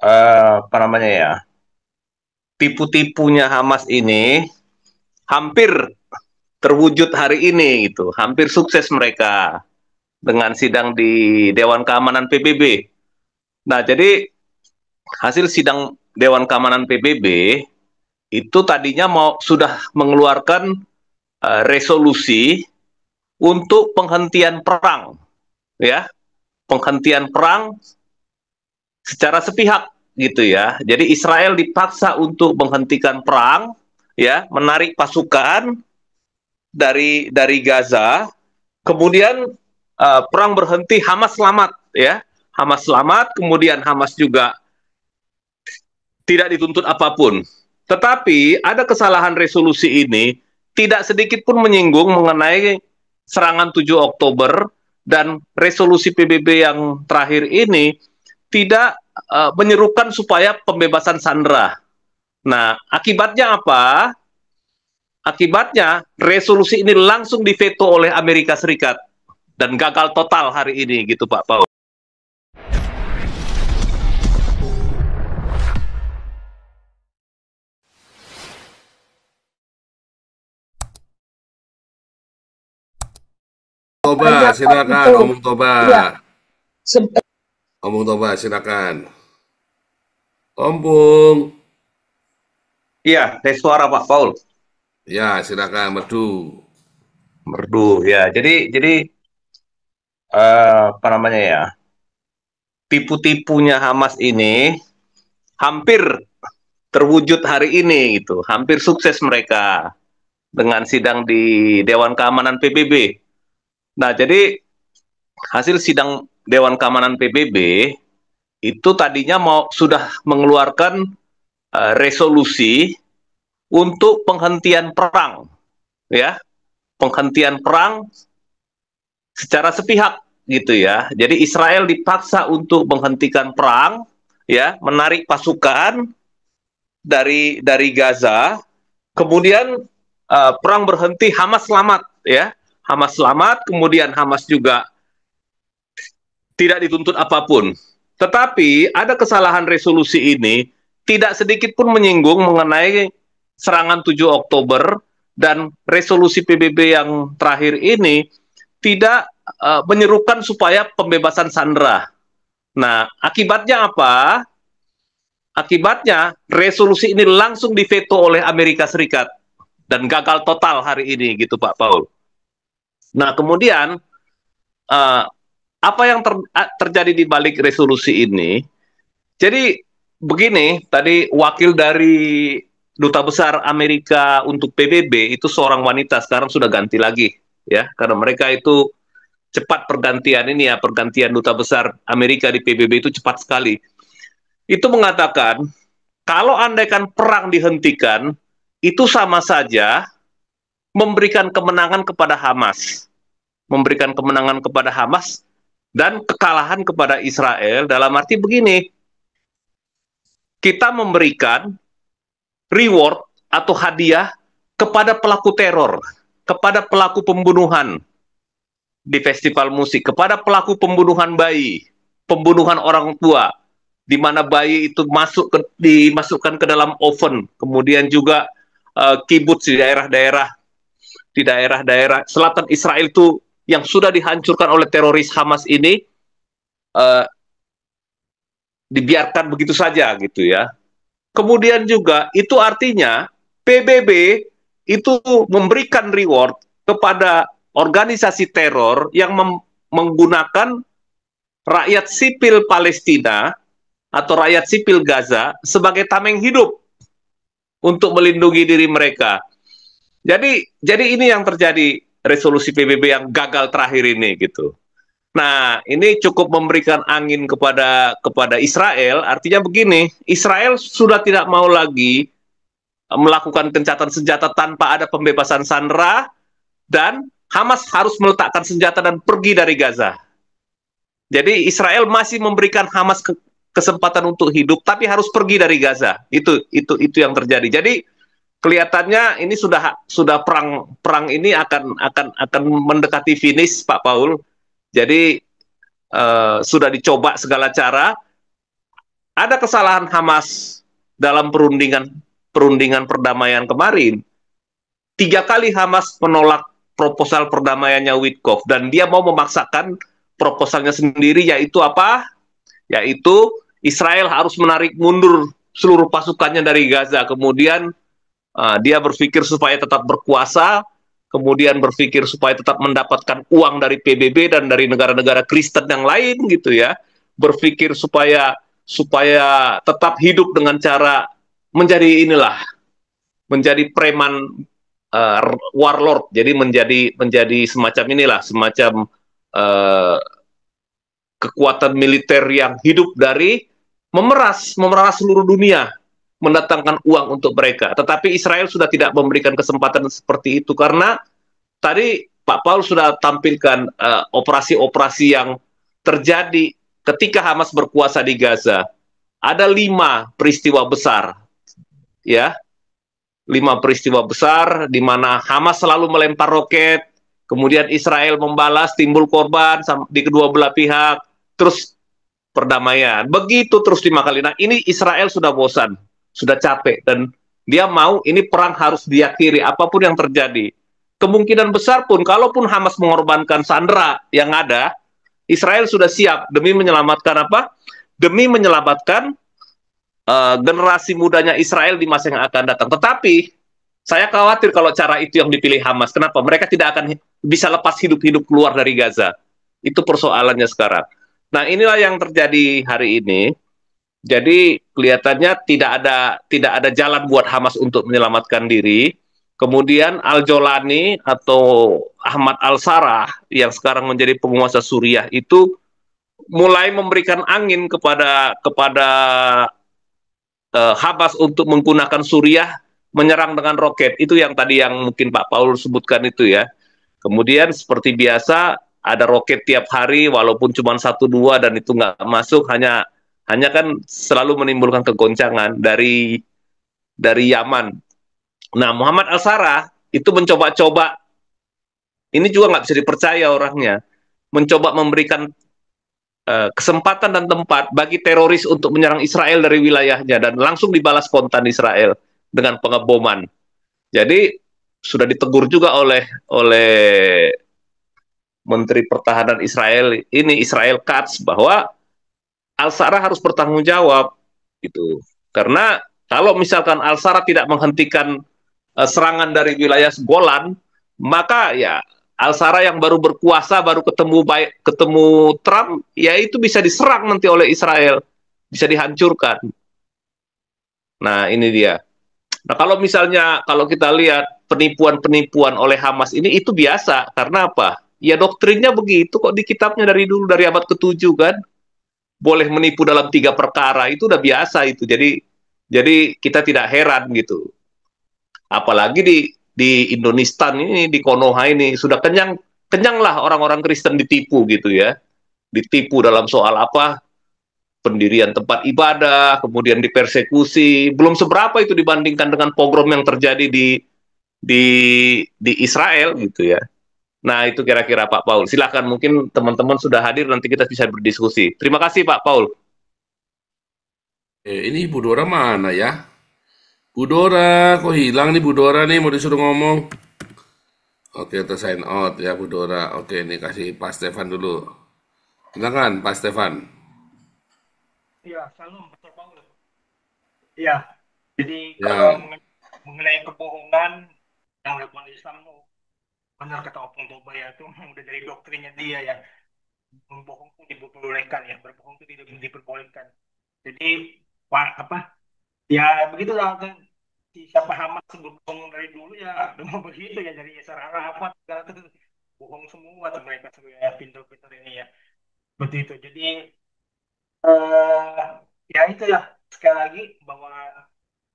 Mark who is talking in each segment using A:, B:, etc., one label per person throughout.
A: apa namanya ya, tipu-tipunya Hamas ini hampir terwujud hari ini gitu, hampir sukses mereka dengan sidang di Dewan Keamanan PBB. Nah, jadi hasil sidang Dewan Keamanan PBB itu tadinya mau sudah mengeluarkan resolusi untuk penghentian perang, ya, penghentian perang secara sepihak gitu ya. Jadi Israel dipaksa untuk menghentikan perang, ya, menarik pasukan dari Gaza. Kemudian perang berhenti, Hamas selamat, ya. Hamas selamat, kemudian Hamas juga tidak dituntut apapun. Tetapi ada kesalahan resolusi ini tidak sedikit pun menyinggung mengenai serangan 7 Oktober dan resolusi PBB yang terakhir ini tidak menyerukan supaya pembebasan sandera. Nah, akibatnya apa? Akibatnya resolusi ini langsung diveto oleh Amerika Serikat dan gagal total hari ini gitu Pak Paul.
B: Toba,
C: Pada saat
B: silakan
C: itu,
B: Omong Toba.
C: ya, se-
B: Omong Toba, silakan. Ompung.
A: Iya, tes suara Pak Paul.
B: Ya, silakan Merdu.
A: Merdu ya. Jadi apa namanya ya? Tipu-tipunya Hamas ini hampir terwujud hari ini gitu, hampir sukses mereka dengan sidang di Dewan Keamanan PBB. Nah, jadi hasil sidang Dewan Keamanan PBB itu tadinya mau sudah mengeluarkan resolusi untuk penghentian perang, ya, penghentian perang secara sepihak gitu ya. Jadi Israel dipaksa untuk menghentikan perang, ya, menarik pasukan dari Gaza. Kemudian perang berhenti, Hamas selamat, ya. Hamas selamat, kemudian Hamas juga tidak dituntut apapun. Tetapi ada kesalahan resolusi ini tidak sedikit pun menyinggung mengenai serangan 7 Oktober dan resolusi PBB yang terakhir ini tidak menyerukan supaya pembebasan sandera. Nah, akibatnya apa? Akibatnya resolusi ini langsung diveto oleh Amerika Serikat dan gagal total hari ini gitu Pak Paul. Nah, kemudian uh, apa yang terjadi di balik resolusi ini? Jadi begini, tadi wakil dari Duta Besar Amerika untuk PBB itu seorang wanita, sekarang sudah ganti lagi ya, karena mereka itu cepat pergantian ini ya, pergantian Duta Besar Amerika di PBB itu cepat sekali. Itu mengatakan kalau andaikan perang dihentikan itu sama saja memberikan kemenangan kepada Hamas, memberikan kemenangan kepada Hamas dan kekalahan kepada Israel dalam arti begini, kita memberikan reward atau hadiah kepada pelaku teror, kepada pelaku pembunuhan di festival musik, kepada pelaku pembunuhan bayi, pembunuhan orang tua, di mana bayi itu dimasukkan ke dalam oven, kemudian juga kibuts di daerah-daerah selatan Israel itu yang sudah dihancurkan oleh teroris Hamas ini uh, dibiarkan begitu saja gitu ya. Kemudian juga itu artinya PBB itu memberikan reward kepada organisasi teror yang menggunakan rakyat sipil Palestina atau rakyat sipil Gaza sebagai tameng hidup untuk melindungi diri mereka. Jadi ini yang terjadi resolusi PBB yang gagal terakhir ini gitu. Nah, ini cukup memberikan angin kepada Israel. Artinya begini, Israel sudah tidak mau lagi melakukan gencatan senjata tanpa ada pembebasan sandera dan Hamas harus meletakkan senjata dan pergi dari Gaza. Jadi Israel masih memberikan Hamas kesempatan untuk hidup, tapi harus pergi dari Gaza. Itu yang terjadi. Jadi kelihatannya ini sudah perang ini akan mendekati finish, Pak Paul. Jadi sudah dicoba segala cara. ada kesalahan Hamas dalam perundingan perdamaian kemarin. 3 kali Hamas menolak proposal perdamaiannya Witkoff dan dia mau memaksakan proposalnya sendiri, yaitu apa? Yaitu Israel harus menarik mundur seluruh pasukannya dari Gaza. Kemudian dia berpikir supaya tetap berkuasa, kemudian berpikir supaya tetap mendapatkan uang dari PBB dan dari negara-negara Kristen yang lain gitu ya. Berpikir supaya tetap hidup dengan cara menjadi preman, warlord. Jadi menjadi semacam inilah, semacam uh, kekuatan militer yang hidup dari memeras seluruh dunia, mendatangkan uang untuk mereka. Tetapi Israel sudah tidak memberikan kesempatan seperti itu karena tadi Pak Paul sudah tampilkan operasi-operasi yang terjadi ketika Hamas berkuasa di Gaza. Ada 5 peristiwa besar, ya, 5 peristiwa besar di mana Hamas selalu melempar roket, kemudian Israel membalas, timbul korban di kedua belah pihak, terus perdamaian. Begitu terus 5 kali. Nah, ini Israel sudah bosan, sudah capek, dan dia mau ini perang harus diakhiri apapun yang terjadi. Kemungkinan besar pun, kalaupun Hamas mengorbankan sandera yang ada, Israel sudah siap demi menyelamatkan apa? Demi menyelamatkan generasi mudanya Israel di masa yang akan datang. Tetapi saya khawatir kalau cara itu yang dipilih Hamas. Kenapa? Mereka tidak akan bisa lepas hidup-hidup keluar dari Gaza. Itu persoalannya sekarang. Nah, inilah yang terjadi hari ini. Jadi kelihatannya tidak ada jalan buat Hamas untuk menyelamatkan diri. Kemudian Al-Jolani atau Ahmad Al-Sarraj yang sekarang menjadi penguasa Suriah itu mulai memberikan angin kepada Hamas untuk menggunakan Suriah menyerang dengan roket. Itu yang tadi yang mungkin Pak Paul sebutkan itu ya. Kemudian seperti biasa ada roket tiap hari walaupun cuma 1-2 dan itu nggak masuk, hanya kan selalu menimbulkan kegoncangan dari Yaman. Nah, Muhammad Al-Sarraj itu mencoba-coba, ini juga nggak bisa dipercaya orangnya, mencoba memberikan kesempatan dan tempat bagi teroris untuk menyerang Israel dari wilayahnya dan langsung dibalas spontan Israel dengan pengeboman. Jadi sudah ditegur juga oleh Menteri Pertahanan Israel ini, Israel Katz, bahwa Al-Sarraj harus bertanggung jawab gitu. Karena kalau misalkan Al-Sarraj tidak menghentikan serangan dari wilayah Golan, maka ya Al-Sarraj yang baru berkuasa, baru ketemu Trump, ya itu bisa diserang nanti oleh Israel, bisa dihancurkan. Nah, ini dia. Nah, kalau kita lihat penipuan-penipuan oleh Hamas ini itu biasa, karena apa? Ya doktrinnya begitu kok di kitabnya dari dulu, dari abad ke-7 kan. Boleh menipu dalam 3 perkara, itu udah biasa itu. Jadi kita tidak heran gitu. Apalagi di Indonesia ini, di Konoha ini sudah kenyang lah orang-orang Kristen ditipu gitu ya. Ditipu dalam soal apa? Pendirian tempat ibadah, kemudian dipersekusi. Belum seberapa itu dibandingkan dengan pogrom yang terjadi di Israel gitu ya. Nah, itu kira-kira Pak Paul. Silakan, mungkin teman-teman sudah hadir, nanti kita bisa berdiskusi. Terima kasih Pak Paul.
B: Ini Bu Dora mana ya? Bu Dora, kok hilang nih Bu Dora nih, mau disuruh ngomong. Oke, sign out ya Bu Dora. Oke, ini kasih Pak Stefan dulu. Silakan Pak Stefan.
C: Iya, salam, betul Paul. Iya, jadi kalau
B: Ya,
C: mengenai kebohongan yang dilakukan Islam tuh benar kata Opung Toba ya, itu udah dari doktrinnya dia ya. Membohong itu diperbolehkan ya, berbohong itu tidak diperbolehkan. Jadi Pak apa? Ya begitulah kan, si siapa Hamas berbohong dari dulu ya, memang begitu ya, dari Yasser Arafat segala itu bohong semua tuh mereka sebenarnya, pintar-pintar ini ya. Seperti itu. Jadi eh ya itu ya, sekali lagi bahwa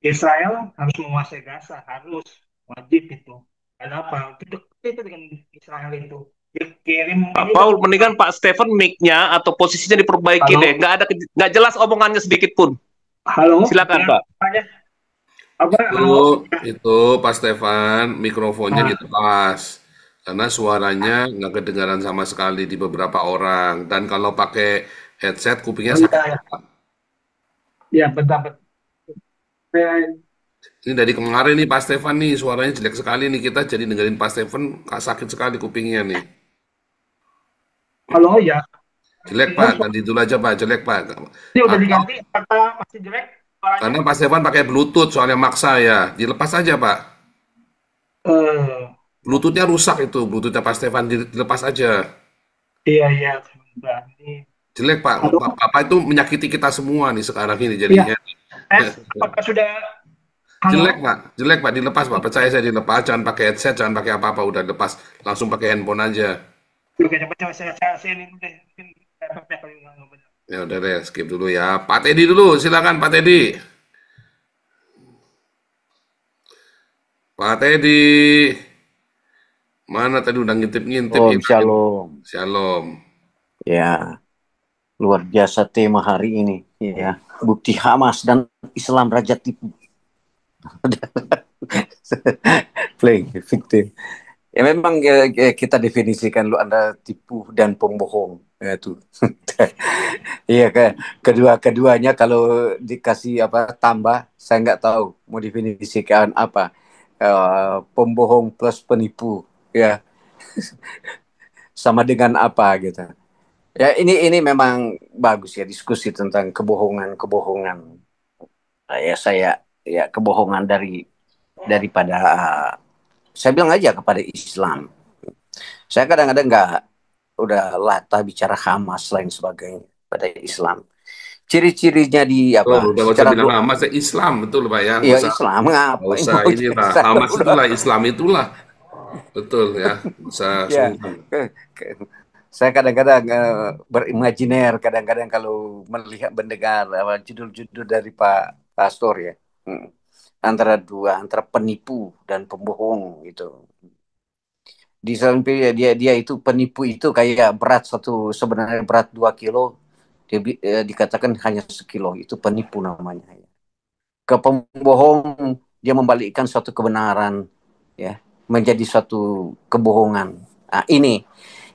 C: Israel harus menguasai Gaza, harus, wajib itu. Kenapa? Itu dengan Israel itu dikirim
A: Pak
C: ini tuh.
A: Paul, mendingan Pak Stephen mic-nya atau posisinya diperbaiki deh.
C: Halo,
A: Nggak jelas omongannya sedikit pun.
C: halo,
A: Silakan
C: ya,
A: Pak.
C: aja apa?
B: itu,
C: Halo, ya.
B: itu Pak Stefan, mikrofonnya
C: Nah,
B: gitu pas. Karena suaranya nggak kedengaran sama sekali di beberapa orang. Dan kalau pakai headset, kupingnya
C: oh
B: sakit.
C: iya, ya. Ya, betul. Eh,
B: Ini dari kemarin nih Pak Stefan nih suaranya jelek sekali nih kita jadi dengerin Pak Stefan sakit sekali kupingnya nih.
C: Halo ya,
B: Jelek
C: dengar
B: Pak, ganti dulu aja Pak, jelek Pak.
C: ini udah
B: Atau
C: diganti, apa masih jelek suaranya?
B: karena Pak Stefan pakai Bluetooth soalnya maksa ya, dilepas aja Pak.
C: Eh,
B: Bluetoothnya rusak itu, Bluetoothnya Pak Stefan dilepas aja.
C: iya iya, sebentar. Ini,
B: Jelek Pak,
C: halo,
B: Bapak itu menyakiti kita semua nih sekarang ini
C: iya,
B: jadinya.
C: apakah sudah halo?
B: Jelek Pak, dilepas Pak, percaya saya dilepas, jangan pakai headset, jangan pakai apa-apa, udah lepas, langsung pakai handphone aja.
C: Oke, coba saya ini deh, mungkin laptopnya kali nggak benar.
B: Ya udah deh, skip dulu ya. Pak Teddy dulu, silakan Pak Teddy. Pak Teddy, mana tadi udah ngintip-ngintip
D: Om
B: hilangin.
D: Shalom.
B: Shalom.
D: Ya, luar biasa tema hari ini. Ya, bukti Hamas dan Islam Raja Tipu. Playing victim. Ya memang kita definisikan lu Anda tipu dan pembohong. Ya, itu. Iya, kedua-keduanya kalau dikasih apa tambah, saya nggak tahu mau definisikan apa. Pembohong plus penipu. Ya, sama dengan apa gitu. Ya ini memang bagus ya diskusi tentang kebohongan-kebohongan. Ya saya ya kebohongan daripada saya bilang aja kepada Islam. Saya kadang-kadang nggak udah latah bicara Hamas lain sebagainya pada Islam. Ciri-cirinya di
B: Betul,
D: apa?
B: udah gak usah
D: Secara
B: bilang Hamas ya Islam, betul Pak ya.
D: ya Islam
B: Nggak
D: ngapain
B: usah
D: mau
B: inilah.
D: sana
B: Hamas
D: udah.
B: itulah, Islam itulah. Betul ya, nggak usah
D: Ya,
B: sungkan.
D: saya kadang-kadang berimajiner kadang-kadang kalau melihat mendengar judul-judul dari Pak Pastor ya. Hmm. Antara penipu dan pembohong gitu. Di samping dia itu penipu itu kayak sebenarnya berat 2 kilo dikatakan hanya sekilo itu penipu namanya. Ke pembohong dia membalikkan suatu kebenaran ya menjadi suatu kebohongan. Nah, ini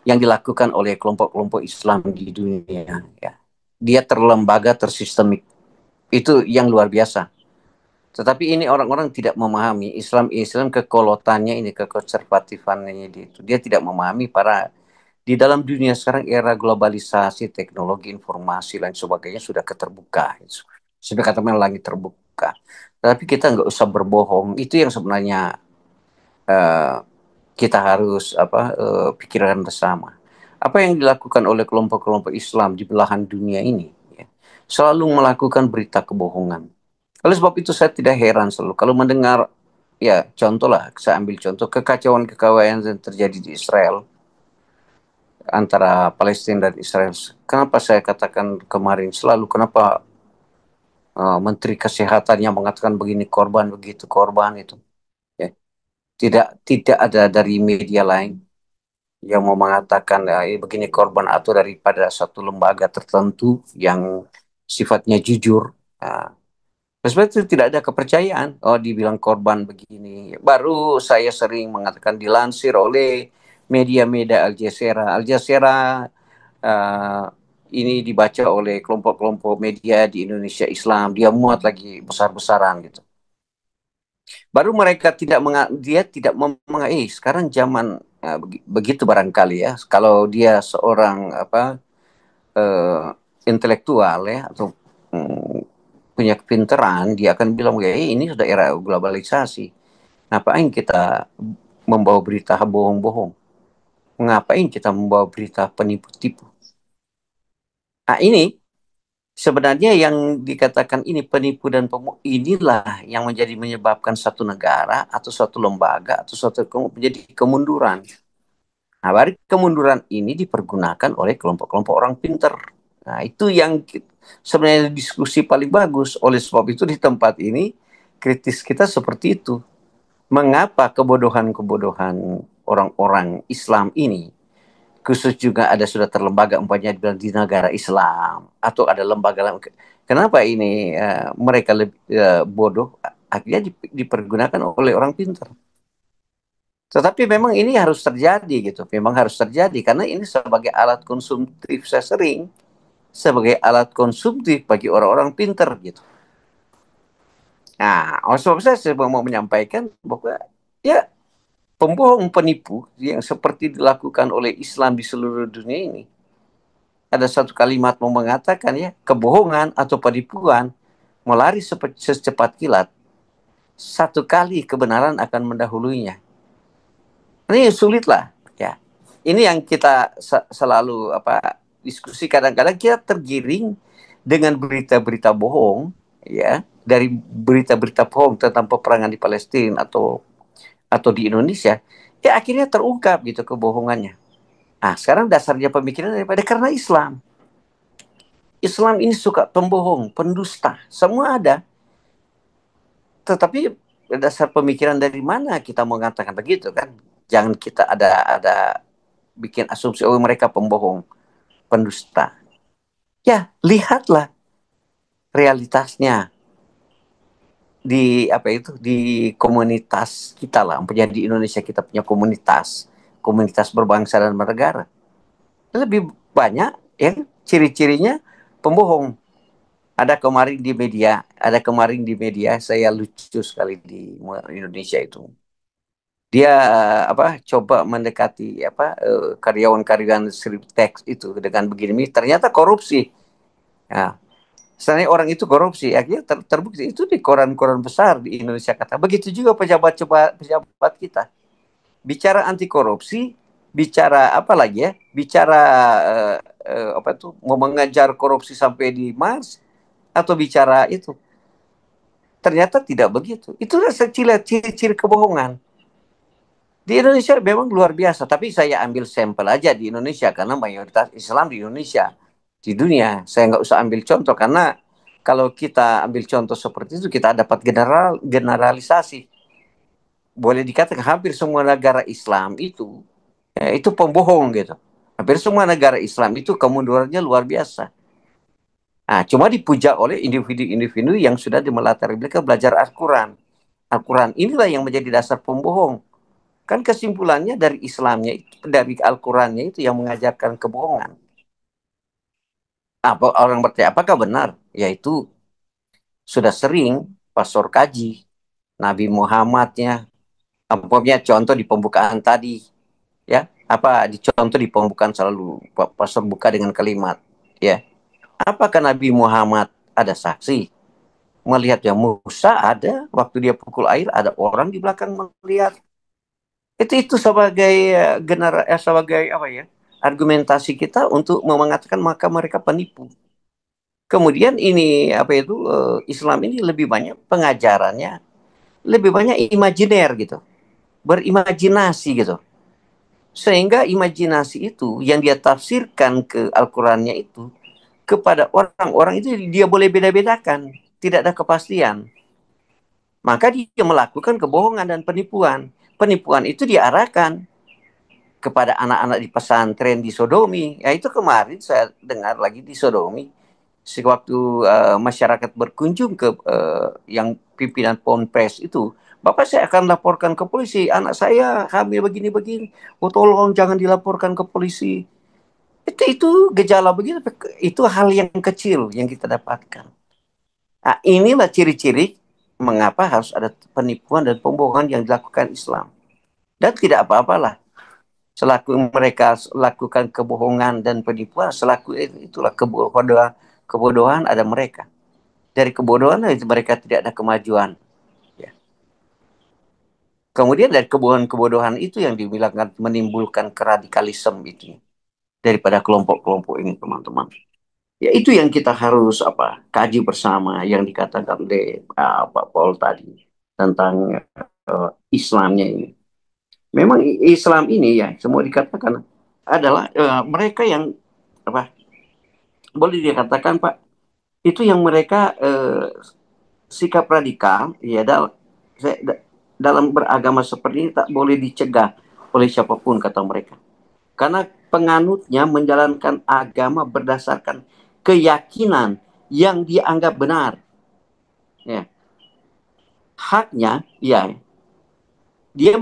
D: yang dilakukan oleh kelompok-kelompok Islam di dunia ya. Dia terlembaga, tersistemik. Itu yang luar biasa. Tetapi ini orang-orang tidak memahami Islam kekolotannya ini kekonservatifannya itu. Dia tidak memahami para di dalam dunia sekarang era globalisasi, teknologi, informasi lain sebagainya sudah keterbuka. Sudah katakan langit terbuka. Tapi kita nggak usah berbohong. Itu yang sebenarnya uh, kita harus pikirkan bersama. Apa yang dilakukan oleh kelompok-kelompok Islam di belahan dunia ini, ya, selalu melakukan berita kebohongan. Oleh sebab itu saya tidak heran selalu kalau mendengar, ya contoh lah, saya ambil contoh kekacauan-kekacauan yang terjadi di Israel antara Palestina dan Israel. Kenapa saya katakan kemarin selalu, kenapa Menteri Kesehatan yang mengatakan begini korban, begitu korban itu. Ya. Tidak ada dari media lain yang mau mengatakan begini korban atau daripada satu lembaga tertentu yang sifatnya jujur. Nah, sebenarnya itu tidak ada kepercayaan. Oh, dibilang korban begini. Baru saya sering mengatakan dilansir oleh media-media Al Jazeera. Al Jazeera uh, ini dibaca oleh kelompok-kelompok media di Indonesia Islam. Dia muat lagi besar-besaran gitu. Baru mereka dia tidak sekarang zaman begitu barangkali ya. Kalau dia seorang uh, intelektual ya atau punya kepintaran, dia akan bilang ya ini sudah era globalisasi. Ngapain kita membawa berita bohong-bohong? Ngapain kita membawa berita penipu-tipu? Nah ini sebenarnya yang dikatakan ini penipu dan inilah yang menyebabkan satu negara atau suatu lembaga atau suatu menjadi kemunduran. Nah, baru kemunduran ini dipergunakan oleh kelompok-kelompok orang pinter. Nah, itu yang sebenarnya diskusi paling bagus. Oleh sebab itu di tempat ini kritis kita seperti itu. Mengapa kebodohan-kebodohan orang-orang Islam ini khusus juga ada sudah terlembaga umpamanya di negara Islam atau ada lembaga lain. Kenapa ini mereka lebih bodoh akhirnya dipergunakan oleh orang pintar. Tetapi memang ini harus terjadi gitu. Memang harus terjadi karena ini sebagai alat konsumtif saya sering. sebagai alat konsumtif bagi orang-orang pinter gitu. Nah, oleh sebab saya mau menyampaikan bahwa ya pembohong penipu yang seperti dilakukan oleh Islam di seluruh dunia ini, ada satu kalimat mau mengatakan ya, kebohongan atau penipuan melari secepat kilat, satu kali kebenaran akan mendahulunya. Ini sulit lah ya. Ini yang kita selalu diskusi, kadang-kadang kita tergiring dengan berita-berita bohong ya, dari berita-berita bohong tentang peperangan di Palestina atau di Indonesia, ya akhirnya terungkap gitu kebohongannya. Nah, sekarang dasarnya pemikiran daripada karena Islam. Islam ini suka pembohong, pendusta, semua ada. Tetapi dasar pemikiran dari mana kita mengatakan begitu kan? Jangan kita ada bikin asumsi oh mereka pembohong, pendusta. Ya, lihatlah realitasnya di di komunitas kita lah. Di Indonesia kita punya komunitas berbangsa dan bernegara. Lebih banyak ya ciri-cirinya pembohong. Ada kemarin di media saya lucu sekali di Indonesia itu. Dia coba mendekati karyawan-karyawan Sritex itu dengan begini, ternyata korupsi. Nah, sebenarnya orang itu korupsi, akhirnya terbukti itu di koran-koran besar di Indonesia kata. Begitu juga pejabat kita. Bicara anti korupsi, bicara apa lagi ya? Bicara mau mengejar korupsi sampai di Mars, atau bicara itu. Ternyata tidak begitu. Itulah ciri-ciri kebohongan. Di Indonesia memang luar biasa, tapi saya ambil sampel aja di Indonesia karena mayoritas Islam di Indonesia. Di dunia, saya nggak usah ambil contoh karena kalau kita ambil contoh seperti itu kita dapat generalisasi. Boleh dikatakan hampir semua negara Islam itu pembohong gitu. Hampir semua negara Islam itu kemundurannya luar biasa. Nah, cuma dipuja oleh individu-individu yang sudah di melatar belakang belajar Al-Quran. Al-Quran inilah yang menjadi dasar pembohong. Kan kesimpulannya dari Islamnya itu, dari Al-Qurannya itu yang mengajarkan kebohongan. Apa orang bertanya, apakah benar? Yaitu sudah sering pastor kaji Nabi Muhammadnya, apanya contoh di pembukaan tadi, ya dicontoh di pembukaan selalu pastor buka dengan kalimat, ya. Apakah Nabi Muhammad ada saksi? Melihat yang Musa ada, waktu dia pukul air ada orang di belakang melihat. Itu sebagai sebagai argumentasi kita untuk mengatakan maka mereka penipu. Kemudian ini Islam ini lebih banyak pengajarannya, lebih banyak imajiner gitu, berimajinasi gitu. Sehingga imajinasi itu yang dia tafsirkan ke Al-Qurannya itu kepada orang-orang itu dia boleh beda-bedakan, tidak ada kepastian. Maka dia melakukan kebohongan dan penipuan. Penipuan itu diarahkan kepada anak-anak di pesantren di Sodomi. Ya itu kemarin saya dengar lagi di Sodomi. Sewaktu masyarakat berkunjung ke yang pimpinan Ponpes itu, Bapak saya akan laporkan ke polisi, anak saya hamil begini-begini. Oh tolong jangan dilaporkan ke polisi. Itu gejala begitu, itu hal yang kecil yang kita dapatkan. Nah, inilah ciri-ciri mengapa harus ada penipuan dan pembohongan yang dilakukan Islam. Dan tidak apa-apalah. Selaku mereka lakukan kebohongan dan penipuan, selaku itulah kebodohan ada mereka. Dari kebodohan itu mereka tidak ada kemajuan. Ya. Kemudian dari kebodohan itu yang dibilangkan menimbulkan keradikalisme itu daripada kelompok-kelompok ini teman-teman. Ya itu yang kita harus kaji bersama yang dikatakan oleh Pak Paul tadi tentang Islamnya ini. Memang Islam ini ya semua dikatakan adalah mereka yang boleh dikatakan Pak itu yang mereka sikap radikal ya dalam beragama seperti ini tak boleh dicegah oleh siapapun kata mereka. Karena penganutnya menjalankan agama berdasarkan keyakinan yang dianggap benar. Ya. Haknya, ya, dia